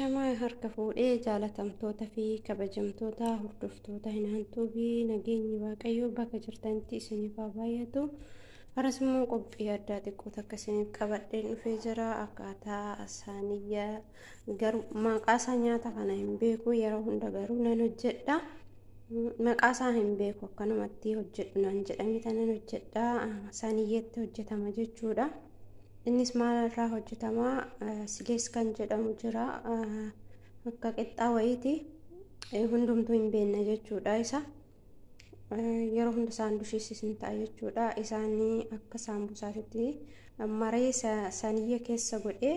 Ashamaa harka fuudhee jaalatamtoota fi kabajamtoota hordoftoota hinaantuu fi nageenyi waaqayyoo bakka jirtanitti isiniif haa baay'atu. Haras immoo qophii addaa xiqqoo takka isiniif qabadheen dhufee jira. Akkaataa saaniyyaa garuu maqaa isaa nyaata kana hin beeku, yeroo hunda garuu nan hojjedha. Maqaa isaa hin beeku, akkanumatti hojjedhu nan jedhame tanan hojjedha. Saaniyyeetti hojjetama jechuudha. Innis maalirraa hojjetama? Silees kan jedhamu jira. Akka qixxaa wayiiti. Hundumtuu hin beekne jechuudha isa. Yeroo hunda saandwichiis hin ta'a jechuudha. Isaanii akka saambusaatti maree saaniyya keessa godhee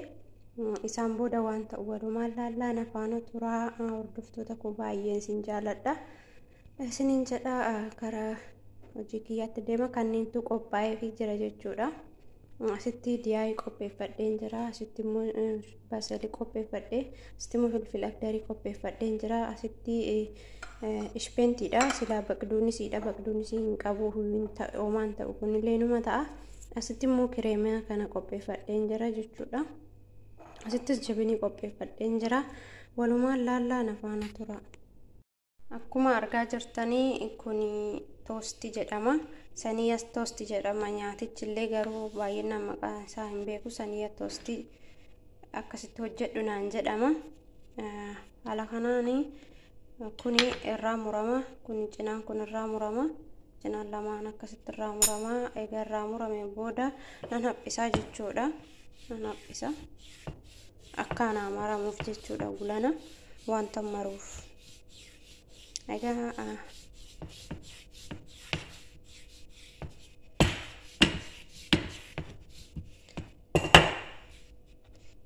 isaan booda waan ta'u walumaan laallaan afaan turaa hordoftoota koo baay'een sin jaaladha. Isiniin jedha karaa hojii kiyyaatti deema kanneentu qophaa'ee jira jechuudha. Asitti diyaayii qopheeffadheen jira. Asitti immoo basalii qopheeffadhee, asitti immoo filfil akdarii qopheeffadheen jira. Asitti ishpeentiidha. Silaa baqduunisiidha. Baqduunisii hin qabu homaan ta'u kunillee numa ta'a. Asitti immoo kireemaa kana qopheeffadheen jira jechuudha. Asittis jabinii qopheeffadheen jira. Walumaan laallaan afaan tura. Akkuma argaa jirtanii kun toostii jedhama. Saniyyaa toostii jedhama. Nyaatichillee garuu baay'inaan maqaan isaa hin beeku. Saniyyaa toostii akkasitti hojjedhu naan jedhama. Haala kanaan kun irraa murama. Kun cinaan kun irraa murama. Cinaan lamaan akkasitti irraa murama. Egaa irraa murame booda nan haphisaa jechuudha. Nan haphisa. Akka anaa maramuuf jechuudha gulana wanta maruuf. Egaa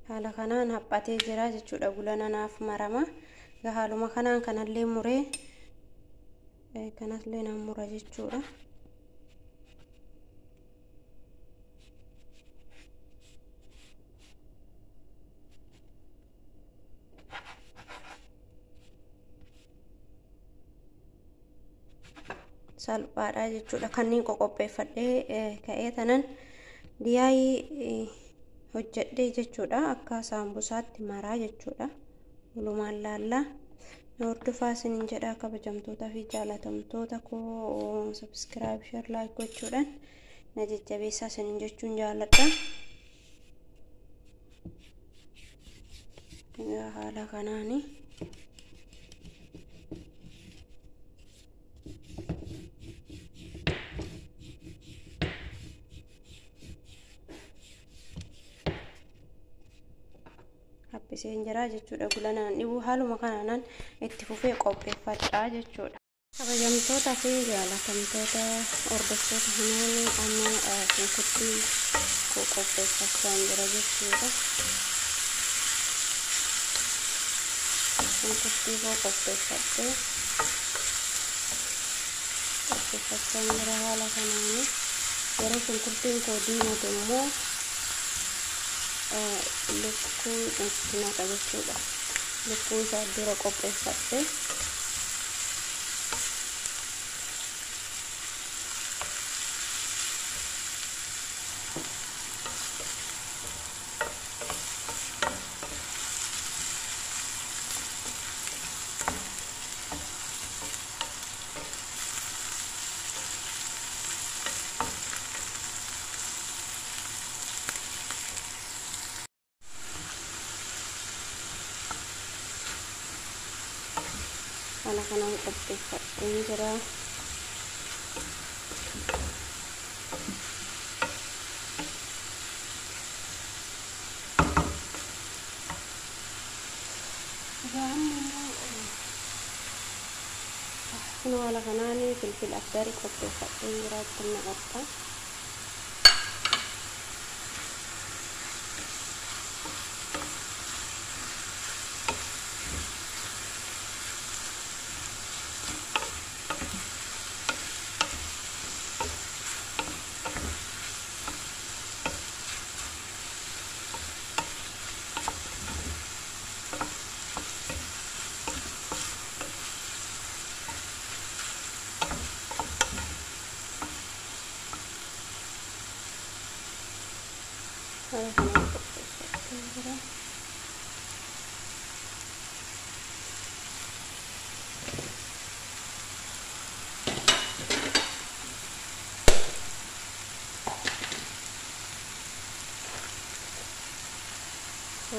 haala kanaan haphatee jira jechuudha. Gulana naaf marama. Egaa haaluma kanaan kanallee muree kanallee nan mura jechuudha. Salphaadha jechuudha. Kanneen qopheeffadhee ka'ee tanan diyaayii hojjedhee jechuudha. Akka saambusaatti maraa jechuudha. Walumaan laallaa. Hordofaa isiniin jedha kabajamtoota fi jaalatamtoota koo subscribe, share, like gochuudhaan na jajjabeessaa isiniin jechuun jaaladha. Egaa haala kanaani haphiseen jira jechuudha. Gulanaan dhibuu haaluma kanaan itti fufee qopheeffadhaa jechuudha. Kabajamtoota fi jaalatamtoota hordoftoota hinaanii amma shunkurtii qopheeffachaa jira jechuudha. Shunkurtii qopheeffadhee qopheeffachaa jira haala kanaan. Yeroo shunkurtiin koo diimatu immoo lukkuu itti naqaa jechuudha. Lukkuu isaa dura qopheeffadhee haala kanaan qopheeffadheen jira. Kun haala kanaan filfil akdarii qopheeffadheen jira. Itti naqadha. Haala kanaan qopheeffadheen jira.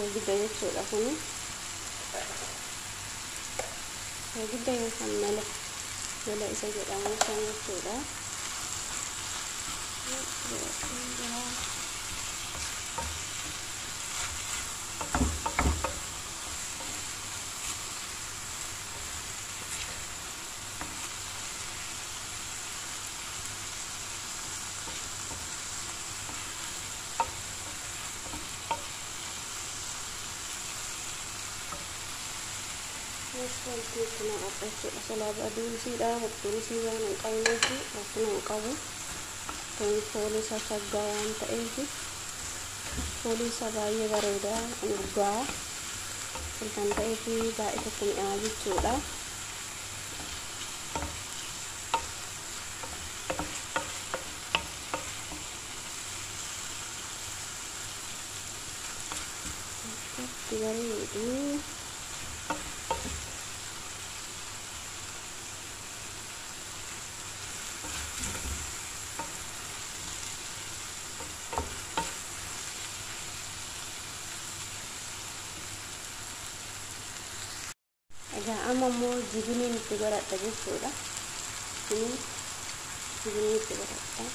soogidda jechuudha kuni. Soogidda yookaan mala isa jedhamu kan jechuudha. Wanti kun jechuudha salaaba aduunsiidha. Aduunsii waan hin qabneef akkuma hin qabu. Kun foolii isaa shaggaa waan ta'eef foolii isaa baay'ee bareedaa urgaa kan ta'eef baay'ee tokko mi'aawa jechuudha. Bareedu amma immoo jibiniin itti godhadha jechuudha. Jibinii itti godhadha.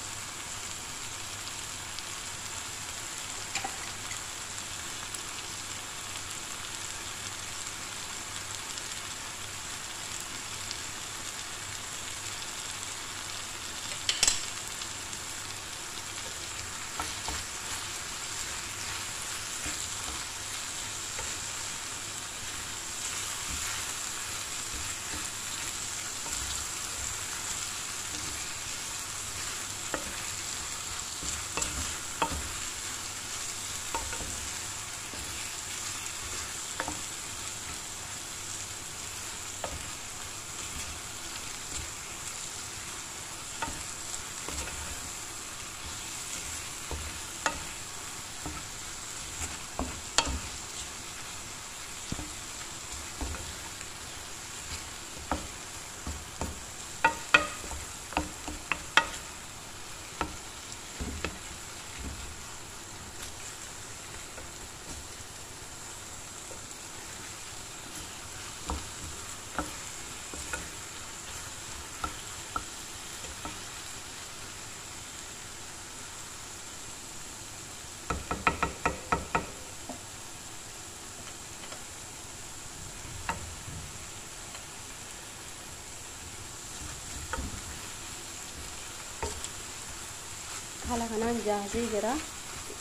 Haala kanaan jaasee jira.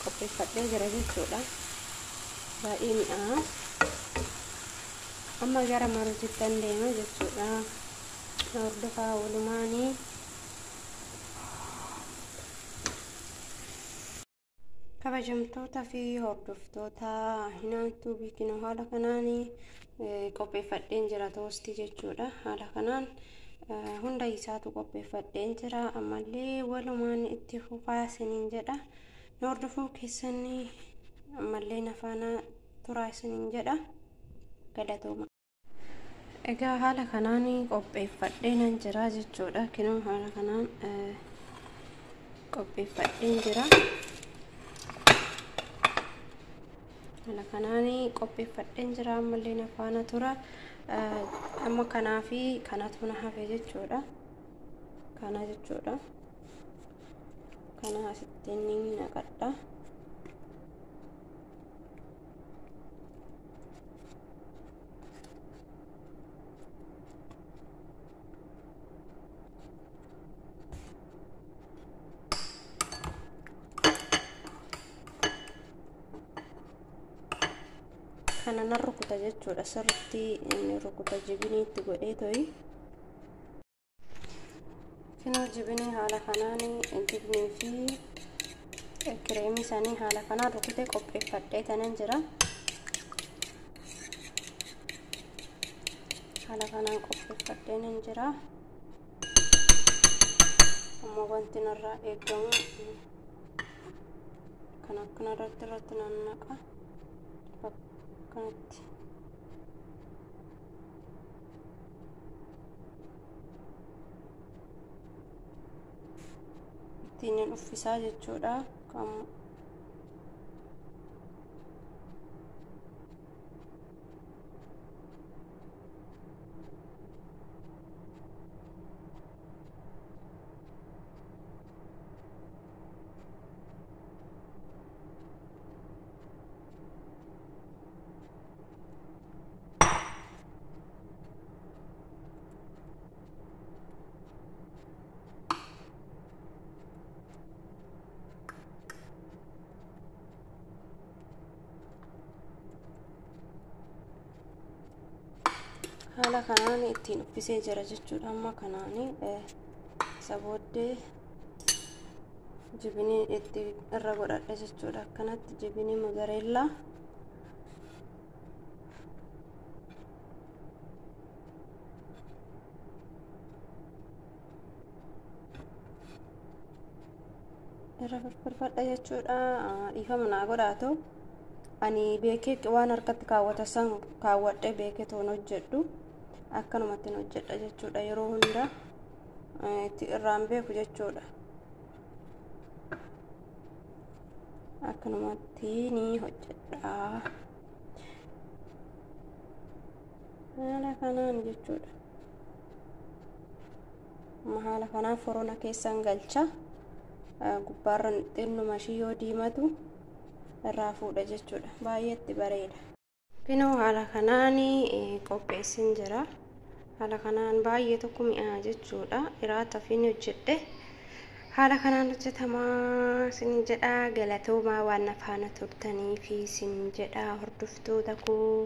Qopheeffadhee jira jechuudha. Baay'ee mi'aawa. Amma gara maruutti deema jechuudha. Hordofaa walumaanii. Kabajamtoota fi hordoftoota Hinaantuu Biikinoo haala kanaan qopheeffadheen jira toostii jechuudha. Haala kanaan hunda isaatu qopheeffadheen jira. Ammallee walumaan itti fufaa isiniin jedha. Hordofuu keessanii ammallee nafaana turaa isiniin jedha. Galatooma. Egaa haala kanaan qopheeffadheen jira jechuudha. Kinoo haala kanaan qopheeffadheen jira. Haala kanaan qopheeffadheen jira. Ammallee nafaana tura. Amma kanaa fi kanatu na hafe jechuudha. Kana jechuudha. Kana asitti ni naqadha. Kana na rukuta jechuudha. Sirriitti inni rukuta jibiniitti godhee to'i. Kinoo jibinii haala kanaan jibinii fi kireemii isaanii haala kanaan rukutee qopheeffadhee tanan jira. Haala kanaan qopheeffadhee nan jira. Amma wanti narraa eegamu kan akkana irratti nannaqa. Kanatti ittiin uffisaa jechuudha. haala kanaan ittiin uffisee jira jechuudha. Amma kanaan isa booddee jibinii itti irra godhadha jechuudha. Akkanatti jibinii mozzarella irra firfirfadha jechuudha. Dhiifama naa godhaatu. Ani beekee waan harkatti kaawwata san kaawwadhe beekee toon hojjedhu akkanumatti hojjedha jechuudha. Yeroo hunda itti irraan beeku jechuudha. Akkanumatti ni hojjedha haala kanaan jechuudha. Haala kanaan forona keessan galcha. Gubbaarran xinnuma yoo diimatu irraa fuudha jechuudha. Baay'eetti bareeda. Kunoo haala kanaan qopheessin jira. Haala kanaan baay'ee tokko mi'aa jechuudha. Iraata fiin hojjedhe haala kanaan hojjetamaa sin jedha. Galatoomaa waan na faana turtanii fi sin jedha hordoftoota koo.